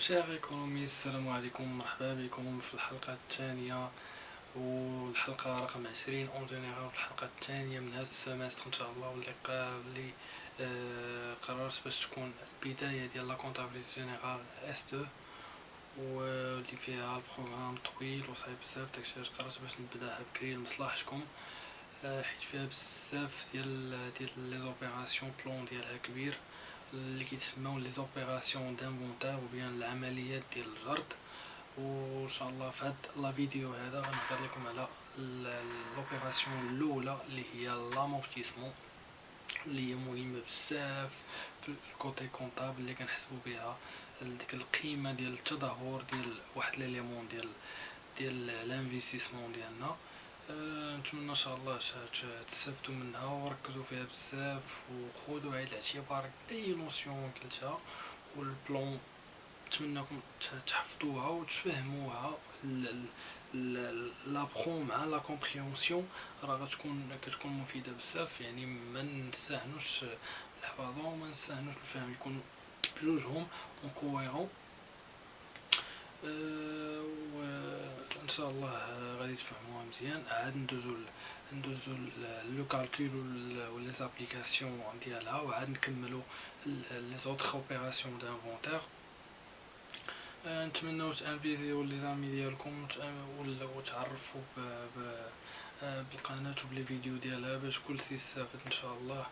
شيخ ايكونومي، السلام عليكم، مرحبا بكم في الحلقة الثانية والحلقة رقم 20 اون جينيرال، الحلقة الثانية من هذا السمستر ان شاء الله، واللي قررت باش تكون البداية ديال لا كونطابيليتي جينيرال اس 2، واللي فيها البروغرام طويل وصعيب بزاف. داكشي علاش قررت باش نبداها بكري لمصلحتكم، حيت فيها بزاف ديال لي زوبيراسيون، بلون ديالها كبير، اللي كيتسموا لي زوبيراسيون دانفونتار و بيان العمليات ديال الجرد. وان شاء الله في هاد لا فيديو هذا غنهضر لكم على لوبيراسيون الاولى اللي هي لامورتيسمون، اللي هي مهمه بزاف في الكوتي كونطابل، اللي كنحسبوا بها ديك القيمه ديال التدهور ديال واحد ليليمون ديال الانفستيسمون ديالنا. نتمنى ان شاء الله تستافدوا منها وركزوا فيها بزاف، وخذوا عين الاعتبار اي نوسيون قلتها، والبلون نتمنىكم تحفظوها وتفهموها. لابخون مع لا كومبريونسيون راه كتكون مفيده بزاف، يعني ما نستهنوش الحفاظه وما نستهنوش الفهم، يكون بجوجهم اون كويرون. وان شاء الله غادي تفهموها مزيان. عاد ندوزو لو كالكول و لي زابليكاسيون ديالها، وعاد نكملو لي زوطخ اوبيراسيون دانفونتير. نتمنىو تانفيزيو لي زامي ديالكم وتعرفوا بالقناه وبلي فيديو ديالها باش كلشي يستافد ان شاء الله.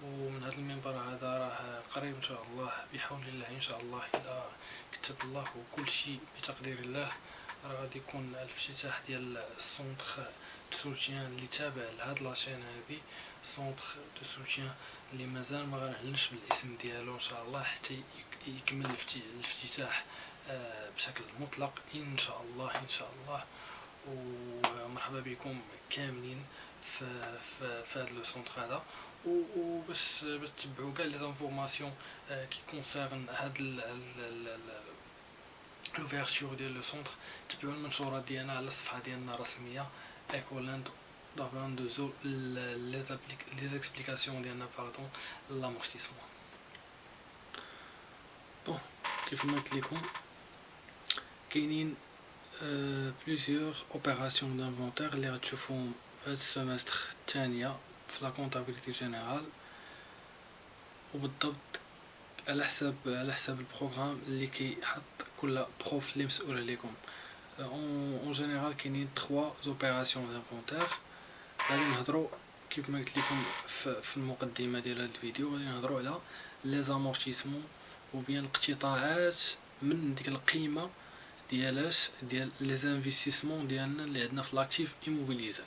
ومن هذا المنبر هذا راه قريب ان شاء الله بحول الله، ان شاء الله الى كتب الله وكل شيء بتقدير الله، راه غادي يكون الافتتاح ديال السونتر دو سوتيان اللي تابع لهاد لاشين هادي، سونتر دو سوتيان اللي مازال ما غنعلنش بالاسم ديالو ان شاء الله حتى يكمل الافتتاح بشكل مطلق ان شاء الله ان شاء الله. ومرحبا بكم كاملين في هذا لو سونتر هذا، وباش تتبعوا كاع لي زانفورماسيون كي كونسيرن هاد لوفيرتور ديال لو سونتر، تبعوا المنشورات ديالنا على الصفحه ديالنا الرسميه ايكولاند. دابا ندوزو لي زيكسبليكاسيون ديالنا باردون لامورتيسمون. بون، كيف ما قلت لكم كاينين بليزيور اوبيراسيون دانفونتير اللي غتشوفوهم في هاد السمستر الثانيه في لا كونطابيليتي جينيرال، وبالضبط على حساب البروغرام اللي كيحط كل بروف اللي مسؤول عليكم. اون جينيرال كاينين 3 اوبيراسيون دانفونتير. غادي نهضروا كيف ما قلت لكم في المقدمه ديال هذا الفيديو، غادي نهضروا على لي زامورتيسمون وبيان الاقتطاعات من ديك القيمه ديال لي زانفستيسمون ديالنا اللي عندنا في لاكتيف ايموبيليزي.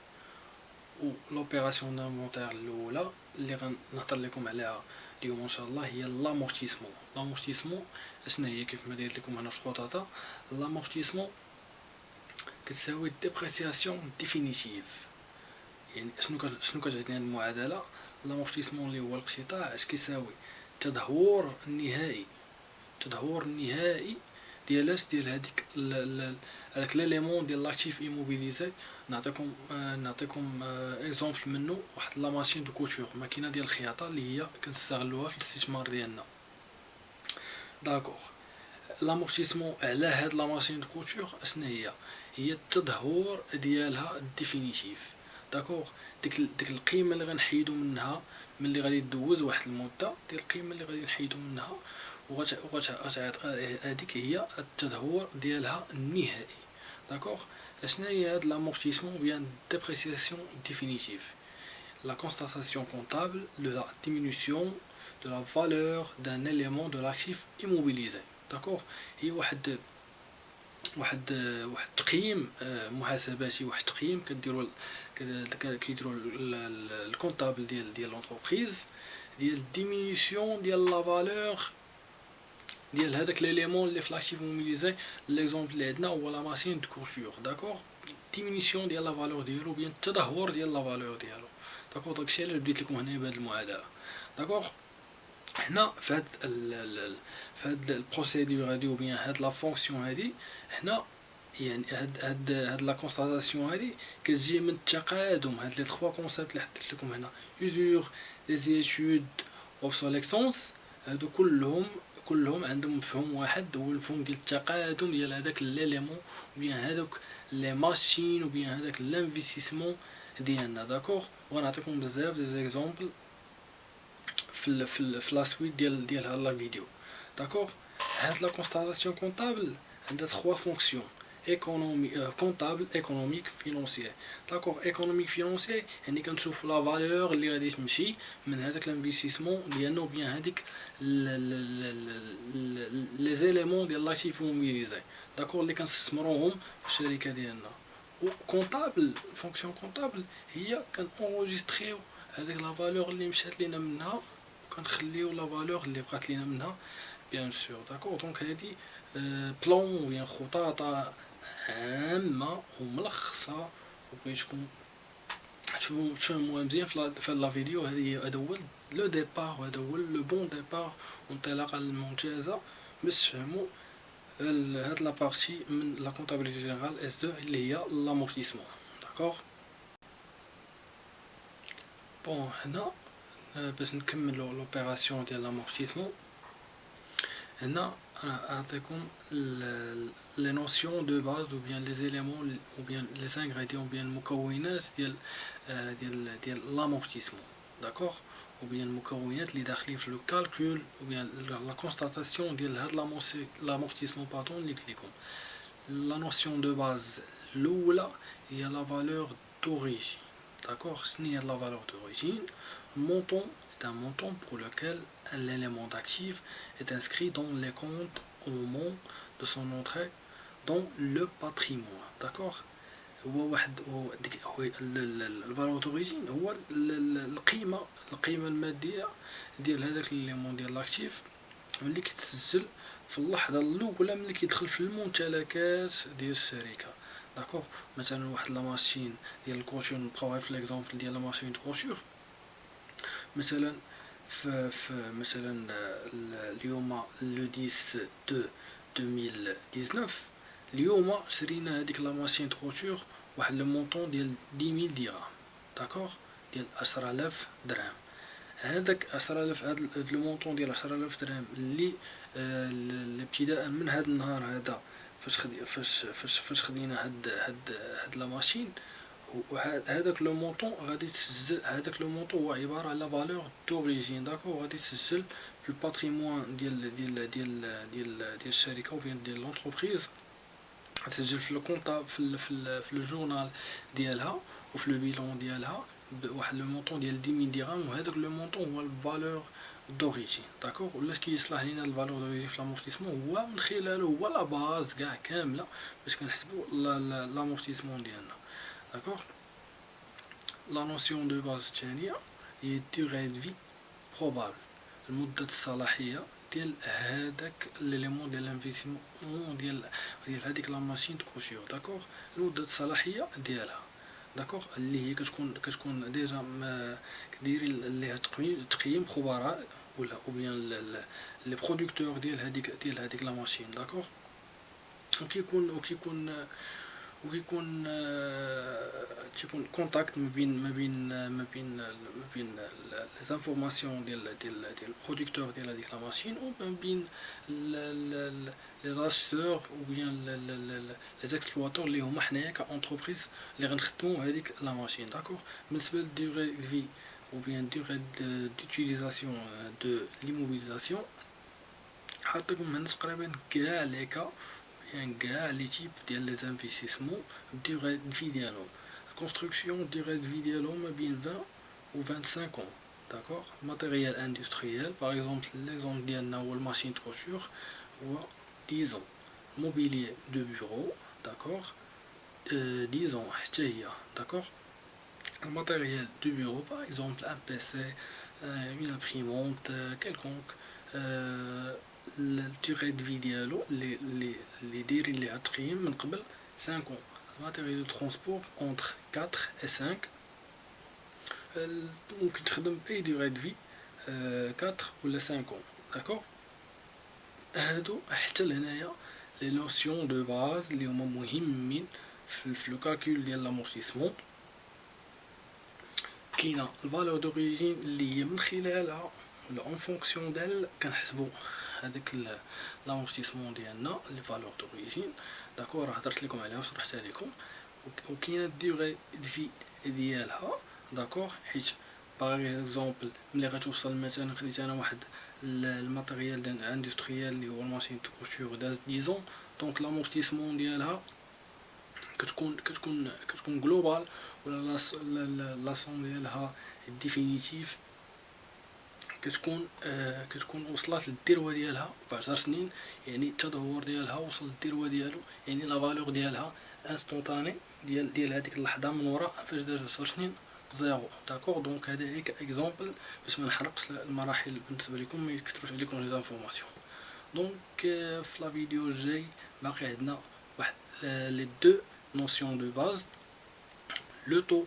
و لوبيراسيون دانفونتير الاولى اللي غنهضر لكم عليها اليوم ان شاء الله هي لامورتيسمون. لامورتيسمون اشنا هي؟ كيف ما داير لكم هنا في الخطاطه، لامورتيسمون كتساوي ديبريسياسيون ديفينيتيف. يعني شنو كتعني هاد المعادله؟ لامورتيسمون اللي هو الاقتطاع اش كيساوي؟ التدهور النهائي ديال هذاك ليليمون ديال لاكتيف ايموبيليزي. نعطيكم اكزومبل منه، واحد لا ماشين دو كوتور، ماكينه ديال الخياطه اللي هي كنستغلوها في الاستثمار ديالنا. داكوغ، لامورتيسمون على هاد لا ماشين دو كوتور اشنا هي التدهور ديالها الديفينيتيف. داكوغ، ديك القيمه اللي غنحيدو منها ملي غادي دوز واحد المده، ديال القيمه اللي غادي نحيدو منها هذيك هي التدهور ديالها النهائي. داكوغ، اشنا هي هاد لامورتيسمون بيان ديبريسياسيون ديفينيتيف؟ La constatation comptable de la diminution de la valeur d'un élément de l'actif immobilisé. D'accord? هي واحد تقييم محاسباتي، واحد تقييم كيديروا الكونطابل ديال لونتربريز ديال ديمينيسيون ديال لا فالور ديال هذاك ليليمون اللي في لاكتيف موبيليزي. ليكزومبل اللي عندنا هو لا ماشين دو كوتور. داكوغ، ديمينيسيون ديال لا فالور ديالو بيان التدهور ديال لا فالور ديالو. داكوغ، داكشي اللي بديت لكم هنا بهاد المعادله. داكوغ، حنا في هاد البروسيدور هادي وبيان هاد لا فونكسيون هادي، حنا يعني هاد لا كونستاتاسيون هادي كتجي من التقادم هاد لي 3 كونسيبت اللي حطيت لكم هنا: usure، les études، obsolescence. هادو كلهم كلهم عندهم مفهوم واحد، هو المفهوم ديال التقادم ديال هذاك ليليمون وبيان هذوك لي ماشين وبيان هذاك لانفستيسمون ديالنا. داكوغ، وغنعطيكم بزاف دي زيكزامبل في لا سويت ديال هاد لا فيديو. داكوغ، هاد لا كونستالاسيون كونطابل عندها 3 فونكسيون: ايكونومي كونطابل، ايكونوميك، فينونسيير. داكوغ، ايكونوميك فينونسيير يعني كنشوفو لا فالور اللي غادي تمشي من هذاك الانفستيسمون ديالنا وبيان هذيك لي زيليمون ديال لاكتيف موبيليزي، داكوغ، اللي كنستثمروهم في الشركه ديالنا. و كونطابل، فونكسيون كونطابل هي كنونجستريو هذيك لا فالور اللي مشات لينا منها وكنخليو لا فالور اللي بقات لينا منها بيان سور. داكوغ، دونك هادي بلان ويا خطاطة عامة وملخصة وبغيتكم تفهموها مزيان في لا فيديو. هذا هو لو ديبار وهذا هو لو بون ديبار وانطلاقة الممتازة باش تفهموا هاد لا بارتي من لا كونطابيليتي جينيرال اس 2 اللي هي لامورتيسمون. داكوغ، بون هنا باش نكملوا لوبيراسيون ديال لامورتيسمون، هنا أعطيكم لي نوسيون دو باز ou bien les éléments ou bien les ingrédients ou bien المكونات ديال لامورتيسمون. داكوغ، ou bien المكونات اللي داخلين في لو كالكول ou bien لا كونستاتاسيون ديال هاد لامورتيسمون باردون اللي قلت لكم. لا نوسيون دو باز الاولى هي لا فالور دوريجين. D'accord, ce n'est la valeur d'origine. Montant, c'est un montant pour lequel l'élément d'actif est inscrit dans les comptes au moment de son entrée dans le patrimoine. D'accord. الفالور دوريجين هو القيمة المادية ديال هذاك الإيليمون ديال لاكتيف ملي كيتسجل في اللحظة الأولى ملي كيدخل في الممتلكات ديال الشركة. داكوغ، مثلا واحد لا ماشين ديال الكوتشور، نبقاو في ليكزامبل ديال لا ماشين كوتشور. مثلا في مثلا اليوم لو 10 دو 2019 اليوم شرينا هذيك لا ماشين كوتشور واحد لو مونطون ديال 10000 درهم. داكوغ، ديال 10000 درهم. هذاك 10000، هاد لو مونطون ديال 10000 درهم اللي ابتداء من هاد النهار هذا فاش خدينا هاد لا ماشين، هذاك لو مونطون غادي تسجل. هذاك لو مونطون هو عباره على فالور دوريجين. داكوغ، غادي تسجل في الباتريمون ديال الشركه وبين ديال لونتربريز، تسجل في الكونطا في لو جورنال ديالها وفي لو بيلون ديالها بواحد لو مونطون ديال 10000 درهم، وهذاك لو مونطون هو الفالور دوريجين. داكوغ، ولا كيصلح لينا الفالور دوريجين في لامورتيسمون هو من خلاله هو لا باز كاع كامله باش كنحسبوا لامورتيسمون ديالنا. داكوغ، لا نوسيون دو باز الثانيه هي ديغي دو في بروبابل، المده الصلاحيه ديال هذاك ليليمون ديال لانفيستيسمون ديال هذيك لا ماشين كوتشور. داكوغ، المده الصلاحيه ديالها. داكوغ، اللي هي كتكون ديجا دايرين ليها تقييم خبراء ولا او بيان لي برودكتور ديال هذيك لا ماشين. داكوغ، وكيكون تيكون كونتاكت ما بين لي زانفورماسيون ديال البرودكتور ديال هذيك لا ماشين و بين لي راشتور او بيان لي زيكسبلواتور اللي هما حنايا كونتربريز اللي غنخدموا هذيك لا ماشين. داكوغ، بالنسبه للديغي دو في ou bien durée d'utilisation de l'immobilisation حاطكم هنا تقريبا كاع لي كا يعني كاع لي تيب ديال لي انفستيسمون durée de vie ديالهم. الكونستركسيون durée de vie ديالهم ما بين 20 و 25 ans. داكوغ، ماتيريال اندستريال باغ اكزومبل ليكزومبل ديالنا هو الماشين كوتشور هو 10 ans. موبيليي دو بيرو، داكوغ، 10 ans حتى هي. داكوغ، الماتيريال دو بيرو باغ اكزومبل ان بي سي، une imprimante quelconque، الديغي دو في ديالو اللي دايرين ليها التقييم من قبل 5 ans. الماتيريال دو ترونسبور اونتر 4 و 5. ممكن تخدم باي ديغي دو في 4 ولا 5 ans. داكوغ، هادو حتى لهنايا لي نوسيون دو باز اللي هما مهمين في لو كالكول ديال لامورتيسمون. كاينه الفالور دوريجين اللي هي من خلالها ولا اون فونكسيون ديال كنحسبوا هذاك لامورتيسمون ديالنا لي فالور دوريجين. داكور راه هضرت لكم عليها وشرحتها لكم. وكاينه الديوغي دفي ديالها. داكور حيت باغ اكزومبل ملي غتوصل مثلا خديت انا واحد الماتيريال اندستريال اللي هو الماشين دو كوتور داز 10 ans، دونك لامورتيسمون ديالها كتكون جلوبال، ولا لاسون ديالها ديفينيتيف كتكون وصلت للذروه ديالها ب10 سنين. يعني التدهور ديالها وصل للذروه ديالو، يعني لا فالور ديالها انستونطاني ديال هذيك اللحظه من وراء فاش داز 10 سنين زيرو. داكور دونك هذا هيك اكزومبل باش ما نحرقش المراحل بالنسبه لكم، ما يكثروش عليكم لي زانفورماسيون. دونك في لا فيديو الجاي باقي عندنا واحد لي دو نوسيون دو باز. لو طو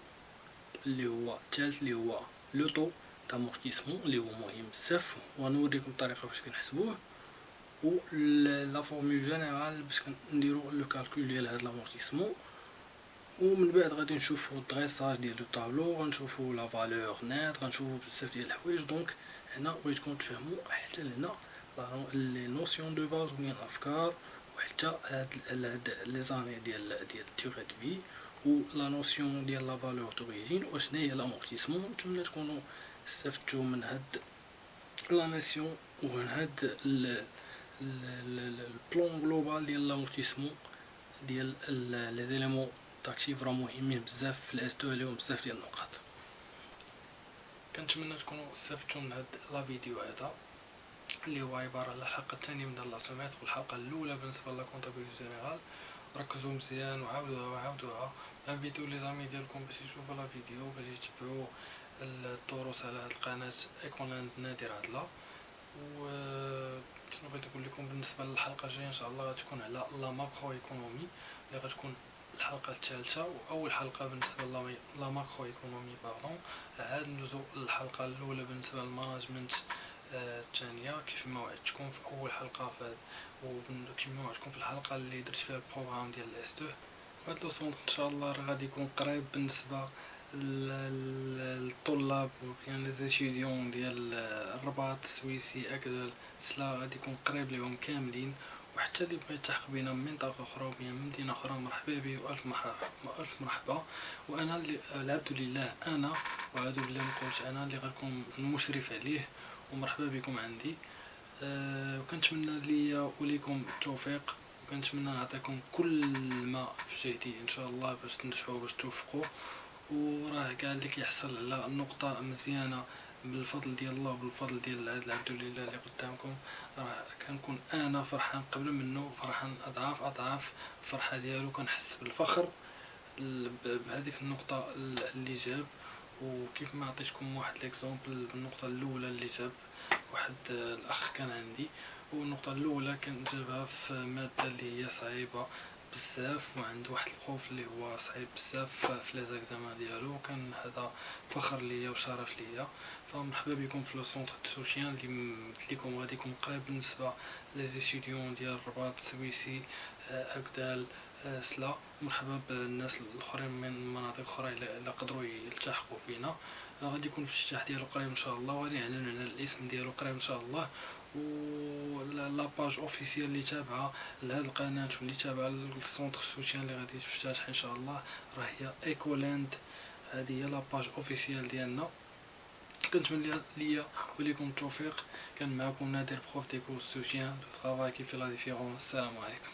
اللي هو الثالث اللي هو لو طو دامورتيسمون اللي هو مهم بزاف، وغنوريكم الطريقه باش كنحسبوه، و لا فورمول جينيرال باش نديرو لو كالكول ديال هاد لامورتيسمون. ومن بعد غادي نشوفو الدريساج ديال لو طابلو، غنشوفو لا فالور نيت، غنشوفو بزاف ديال الحوايج. دونك هنا بغيتكم تفهموا حتى لهنا لي نوسيون دو باز وين الافكار، وحتى هاد لي زاني ديال الديوغي دو في، و لا نوسيون ديال لا فالور دوريجين، وشنو هي لامورتيسمون. نتمنى تكونوا استفدتوا من هاد لا نوسيون ومن هاد البلون جلوبال ديال لامورتيسمون ديال لي زيليمون تاكتيف راه مهمين بزاف في الاس 2 عليهم بزاف ديال النقاط. كنتمنى تكونوا استفدتوا من هاد لا فيديو هذا اللي هو عباره على الحلقه الثانيه من لاسوميتر، والحلقه الاولى بالنسبه للكونطابيلتي جينيرال. ركزوا مزيان وعاودوها انفيتو لي زامي ديالكم باش يشوفوا لا فيديو، باش يتبعوا الدروس على هاد القناه ايكولاند نادر عدله. و شنو بغيت نقول لكم بالنسبه للحلقه الجايه ان شاء الله غتكون على لا ماكرو ايكونومي، اللي غتكون الحلقه الثالثه واول حلقه بالنسبه لا ماكرو ايكونومي باردون. عاد ندوزو للحلقه الاولى بالنسبه للماناجمنت الثانيه كيف ما وعدتكم في اول حلقه وكيف ما وعدتكم في الحلقه اللي درت فيها البروغرام ديال الاس 2. وهاد لو سونطر ان شاء الله راه غادي يكون قريب بالنسبه للطلاب وبيان لي زيتيديون ديال الرباط السويسي اكدل سلا، غادي يكون قريب ليهم كاملين. وحتى اللي بغى يلتحق بينا من منطقه اخرى وبيان من مدينه اخرى مرحبا به والف مرحبا الف مرحبا. وانا اللي العبد لله انا وعاد بالله مقولش انا اللي غنكون المشرف عليه، ومرحبا بكم عندي. وكنتمنى ليا وليكم التوفيق، وكنتمنى نعطيكم كل ما في جهدي ان شاء الله باش تنجحوا باش توفقوا. وراه كاع اللي كيحصل على النقطه مزيانه بالفضل ديال الله وبالفضل ديال هذا العبد لله اللي قدامكم، راه كنكون انا فرحان قبل منه، فرحان اضعاف الفرحه ديالو. كنحس بالفخر بهذيك النقطه اللي جاب. وكيف ما عطيتكم واحد ليكزومبل بالنقطه الاولى اللي جاب واحد الاخ كان عندي، والنقطه الاولى كان جابها في ماده اللي هي صعيبه بزاف، وعنده واحد الخوف اللي هو صعيب بزاف في لي زيكزامان ديالو. كان هذا فخر ليا وشرف ليا. فمرحبا بكم في لو سونتر دو سوتيان اللي قلت لكم غادي يكون قريب بالنسبه لي ستوديون ديال الرباط السويسي اكدال سلا. مرحبا بالناس الاخرين من مناطق اخرى الا قدروا يلتحقوا بينا. غادي يكون الافتتاح ديالو قريب ان شاء الله، وغادي نعلن على الاسم ديالو قريب ان شاء الله. و لا باج اوفيسيال اللي تابعه لهاد القناه واللي تابعه للسونتر سوتيان اللي غادي تفتح ان شاء الله راه هي ايكولاند. هذه هي لا باج اوفيسيال ديالنا. كنتمنى ليا وليكم التوفيق. كان معكم نادر بروف ديكو سوتيان دو طرافاي كي في لا ديفيرونس. السلام عليكم.